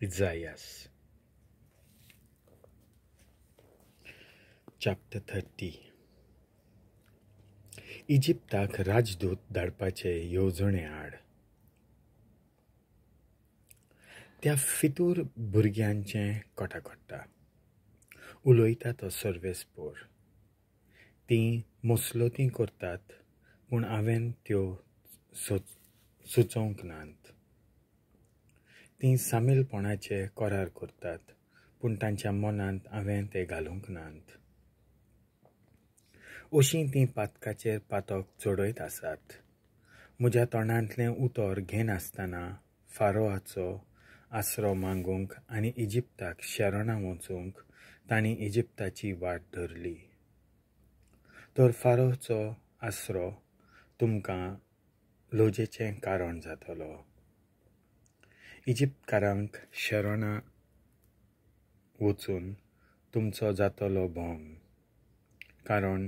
Isaiah chapter 30. इजिप्ताक राजदूत धाडपाचे येवजणे आड. त्या फितूर भुरग्यांचे कोटाकोट्टा उलोयता तो सर्वेस्पोर. तीं मोसलोती करतात पूण हांवें त्यो सुचोवंक नात. तीं सामीलपणाचे करार करतात पूण तांच्या मनांत हांवें ते घालूंक नात. अशीं तीं पातकाचेर पातक चडयत आसात. म्हज्या तोंडांतलें उतर घेनासतना फारोआचो आसरो मागूंक आनी इजिप्ताक शरणां वचूंक तांणी इजिप्ताची वाट धरली. तर फारोचो आसरो तुमकां लोजेचें कारण जातलो. इजिप्तकारांक शरणां वचून तुमचो जातलो भोंग, कारण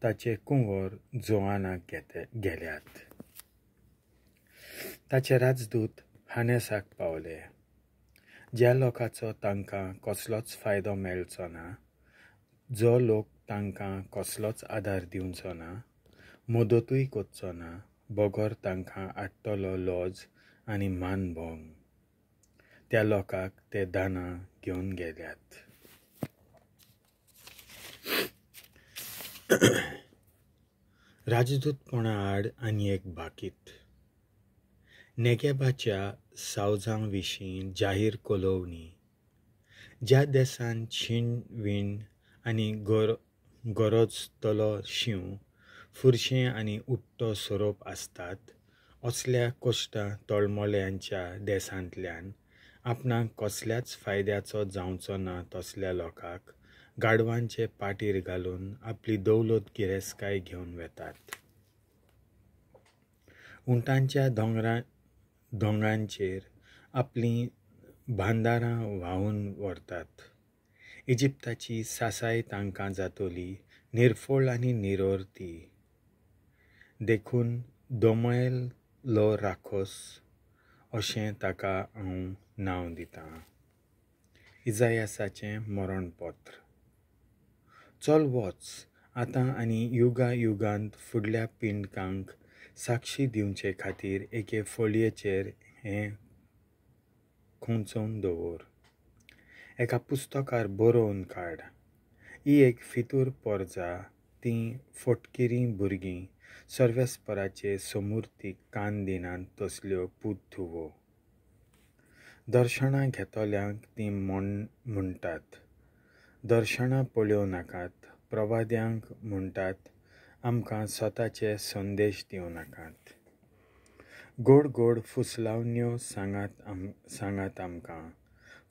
ताचे कुंवर जोआनाक गेल्यात. ताचे राजदूत हानेसाक पावले. ज्या लोकांचो तांकां कसलोच फायदो मेळचो ना, जो लोक तांकां कसलोच आदार दिवचो ना, मदतूय कोचचो ना, बोगोर तांकां हाडटलो लॉज आनी मानभोंग, त्या लोकांक ते दानां घेवन गेल्यात. राजदूतपणा आड आनी एक बाकीत. नेगेबाच्या सावजां विशीं जाहीर कोलोवणी. ज्या देशांत शीण आनी गरजतलो शिंव, फुरशें आनी उट्टो सोरोप आसतात, असल्या कोश्टा तळमळ्यांच्या देशांतल्यान आपणाक कसल्याच फायद्याचो जावचो ना तसल्या लोकांक गाडवांचे पाटीर घालून आपली दौलत गिरेस्काय घेवन वेतात. उंटांच्या दोंगांचेर आपलीं भांडारां व्हांवून व्हरतात. इजिप्ताची सासाय तांकां जातली निर्फोळ आनी निरोर्ती. देखून दोमयलो राखोस अशें ताका हांव नांव दितां. इजायासाचें मरणपत्र. चल वच आतां आनी युगांत फुडल्या पिंडकांक साक्षी दिवचे खातीर एके फळयेचेर हें खुंचोवन दवर. एका पुस्तकार बरोवन काड. ही एक फितूर पोरजा. तीं फोटकिरीं भुरगीं सर्वेस्पराचे समूर्तीक कान दिनात तसल्यो पुद्धुवो. दर्शनां घेतल्यांक तीं म्हणटात, दर्शनां पळोवं नाकात. प्रवाद्यांक म्हणटात, आमकां स्वताचे संदेश दिवं नाकात. गोड गोड फुसलावण्यो सांगात आमकां.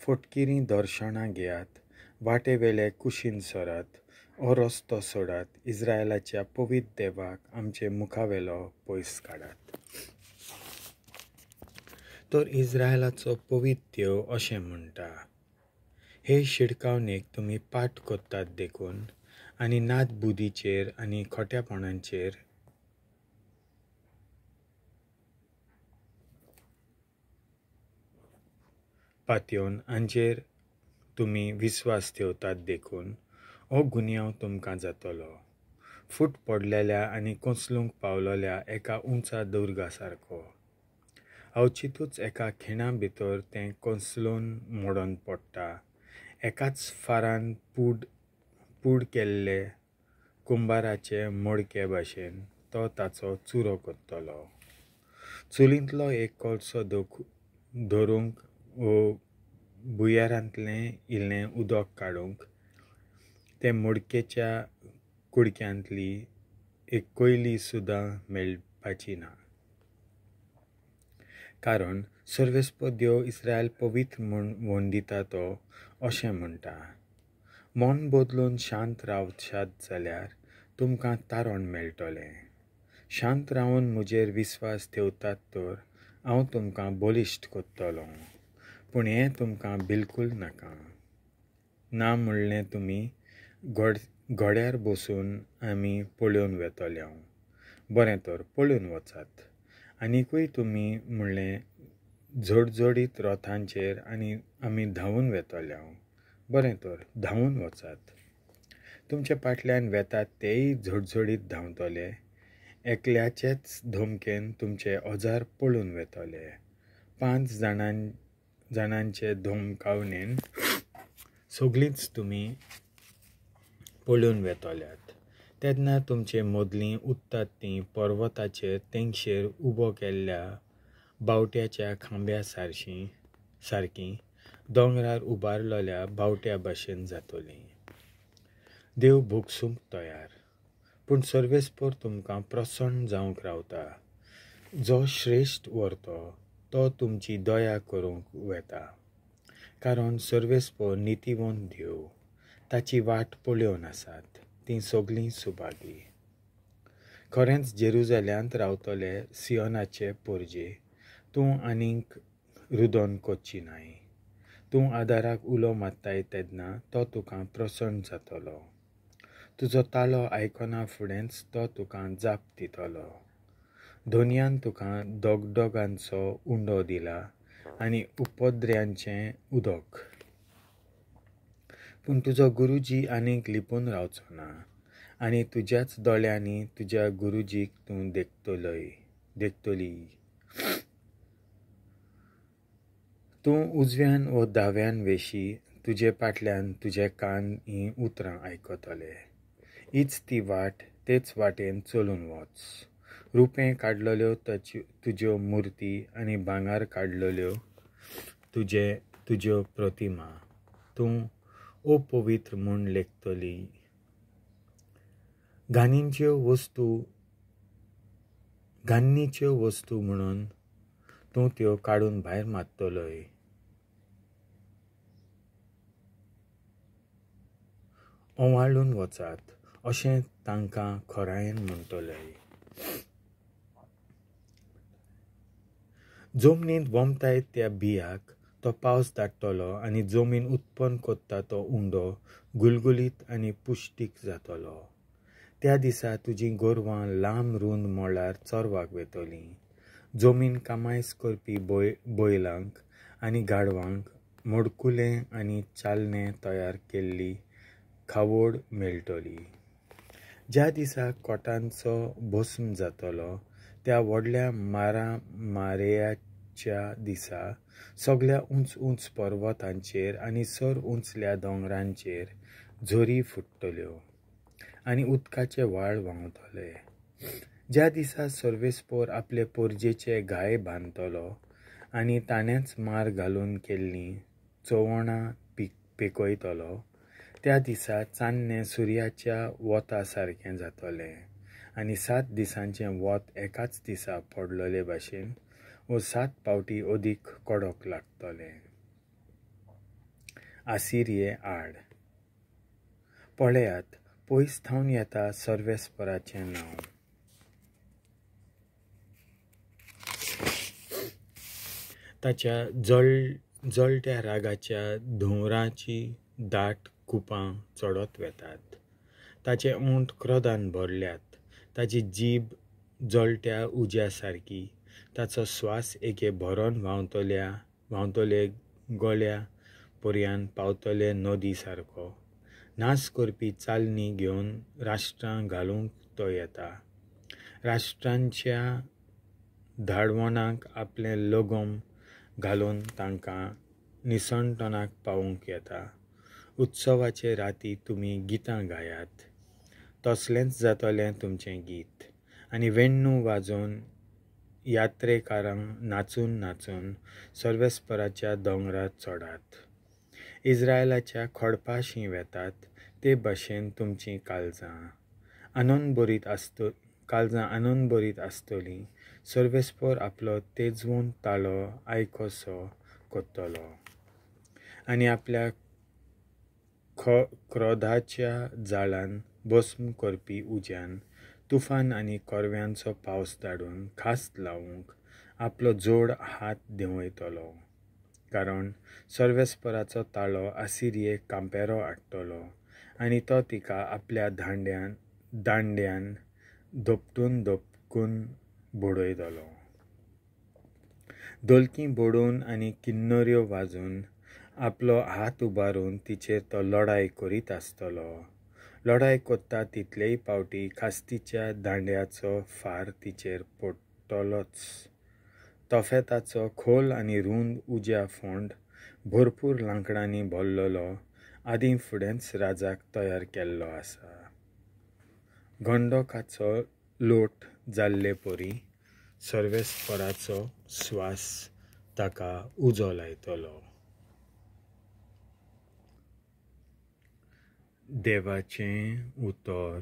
फोटकिरीं दर्शनां घेयात, वाटेवेले कुशीन सरात, हो रस्तो सोडात, इस्रायलाच्या पवित देवाक आमचे मुखावेलो पयस काडात. तर इस्रायलाचो पवित देव अशें म्हणटा, हे शिडकावणेक तुमी पाठ कोत्तात देखून आनी नादबुदीचेर आनी खोटेपणांचेर पातयोन हांचेर तुमी विस्वास ठेवतात देखून हो गुन्यांव तुमकां जातलो. फूट पडलेल्या आनी कोंचलूंक पावलेल्या एका उंचा दुर्गा सारको. अवचितूच एका खिणा भितर तें कोंचलून मोडून पडटा. एकाच फारान पूड केल्ले कुंभाराचे मडके भाशेन तो ताचो चुरो करतलो. चुलींतलो एक कोळसो धरूंक वो बुयरांतलें इल्लें उदक काडूंक ते मडकेच्या कुडक्यांतली एक कोयली सुद्दां मेळपाची ना. कारण सर्वेस्प देव इस्रायल पवित्र म्हूण दिता तो अशें म्हणटा, मन बदलून शांत रावशात जाल्यार तुमकां तारण मेळटलें. शांत रावन म्हजेर विस्वास ठेवतात तर हांव तुमकां बलिश्ट कोत्तलों. पूण हें तुमकां बिलकूल नाका. ना म्हणलें तुमी घोड्यार बसून आमी पळोवन वेतले. बरें तर पळोवन वचात. आनीकूय तुमी म्हणलें जोडजोडीत रथांचेर आनी आमी धांवून वेतले हांव. बरें तर धांवून वचात. तुमचे फाटल्यान वेतात तेय जोडजोडीत धांवतले. एकल्याचेच धोमकेन तुमचे ओजार पळून वेतले. 5 जाणांचे धोमकावणेन सगळींच तुमी पळून वेतल्यात. तेन्ना तुमचे मोदलीं उत्तात तीं पर्वताचेर तेंगशेर उबो केल्ल्या बावट्याच्या खांब्या सारकीं दोंगरार उबारलेल्या बावट्या भाशेन जातलीं. देव भोगसूंक तयार, पूण सर्वेस्पर तुमकां प्रसन्न जावंक रावता. जो श्रेश्ठ व्हरतो तो तुमची दया करूंक वेता. कारण सर्वेस्पर नितीवंत देव, ताची वाट पळोवन आसात तीं सगळीं सुभागी. खरेंच जेरुजाल्यांत रावतले सियोनाचे पोरजे, तूं आनीक रुदोन कोच्ची नाय. तूं आदाराक उलो मात्ताय तेन्ना तो तुका प्रसन्न जातलो. तुजो तालो आयकना फुडेंच तो तुका जाप दितलो. दोनयान तुका दोगदोगांचो उंडो दिला आनी उपद्र्यांचें उदक. पूण तुजो गुरुजी आनीक लिपून रावचो ना आनी तुज्याच दोळ्यांनी तुज्या गुरुजीक तूं देखतली. तूं उजव्यान व दाव्यान वेशी, तुजे फाटल्यान तुजे कान ही उतरां आयकतले. हीच ती वाट, तेच वाटेन चलून वच. रुपें काडलेल्यो तुज्यो मुर्ती आनी भांगार काडलेल्यो तुज्यो प्रतिमा तूं अपवित्र म्हूण लेखतली. घाणीच्यो वस्तू म्हणून तूं त्यो काडून भायर मारतलोय. ओवाळून वचात अशें तांकां खरायेन म्हणटलें. जमनींत वमताय त्या बियाक तो पावस धाडटलो आनी जमीन उत्पन्न कोत्ता तो उंडो गुलगुलीत आनी पुश्टीक जातलो. त्या दिसा तुजीं गोरवां लांब रुंद मोळार चोरवाक वेतलीं. जमीन कामायस करपी बैलांक आनी गाडवांक मडकुलें आनी चालणे तयार केल्ली खावड मेळटली. ज्या दिसा कोटांचो भस्म जातलो त्या व्हडल्या मारेयाच्या दिसा सगळ्या उंच पर्वतांचेर आनी सर उंचल्या दोंगरांचेर झोरी फुट्टल्यो आनी उदकाचे व्हाळ व्हांवतले. ज्या दिसा सर्वेस्पर आपले पोरजेचे घाय बांदतलो आनी ताणेंच मार घालून केल्लीं चोवणां पेकयतलो, त्या दिसा चान्नें सुर्याच्या वोता सारकें जातलें आनी 7 दिसांचें वोत एकाच दिसा पडलेले भाशेन व 7 पावटी अदीक कडक लागतलें. आसिरिये आड. पळयात, पयस थावन येता सर्वेस्पराचें नांव. ताच्या जळट्या रागाच्या धुंवराची दाट कुपां चडत वेतात. ताचे ओंठ क्रोधान भरल्यात. ताची जीब जळट्या उज्या सारकी. ताचो स्वास एके भरोन व्हांवतले गळ्या पर्यान पावतले नदी सारको. नास करपी चालनी घेवन राष्ट्रां घालूंक तो येता. राष्ट्रांच्या धाडवणांक आपले लगोम घालून तांकां निसणटणाक पावूंक येता. उत्सवाचे राती तुमी गितां गायात. तसलेंच जातलें तुमचें गीत आनी वेण्णू वाजोवन यात्रेकारांक नाचून सर्वेस्पराच्या दोंगरार चडात. इस्रायलाच्या खडपाशीं वेतात ते भाशेन तुमचीं काळजां आनंद भरीत आसतलीं. सर्वेस्पर आपलो तेजवंत ताळो आयकोसो कोत्तलो आनी आपल्या क्रोधाच्या जाळान भस्म करपी उज्यान तुफान आनी कोरव्यांचो पावस धाडून खास्त लावूंक आपलो जोड हात देंवयतलो. कारण सर्वेस्पराचो ताळो आसिरियेक कांपेरो हाडटलो आनी तो तिका आपल्या दांड्यान धोपटून बुडयतलो. ढोलकी बोडोवन आनी किन्नऱ्यो वाजून आपलो हात उबारून तिचेर तो लढाय करीत आसतलो. लढाय कोत्ता तितलेय पावटी खास्तीच्या दांड्याचो फार तिचेर पडटलोच. तोफेताचो खोल आनी रुंद उज्या फोंड भरपूर लांकडांनी भरलेलो आदीं फुडेंच राजाक तयार केल्लो आसा. गंडोकाचो लोट जाल्ले परी सर्वेस्पराचो स्वास ताका उजो लायतलो. देवाचें उतर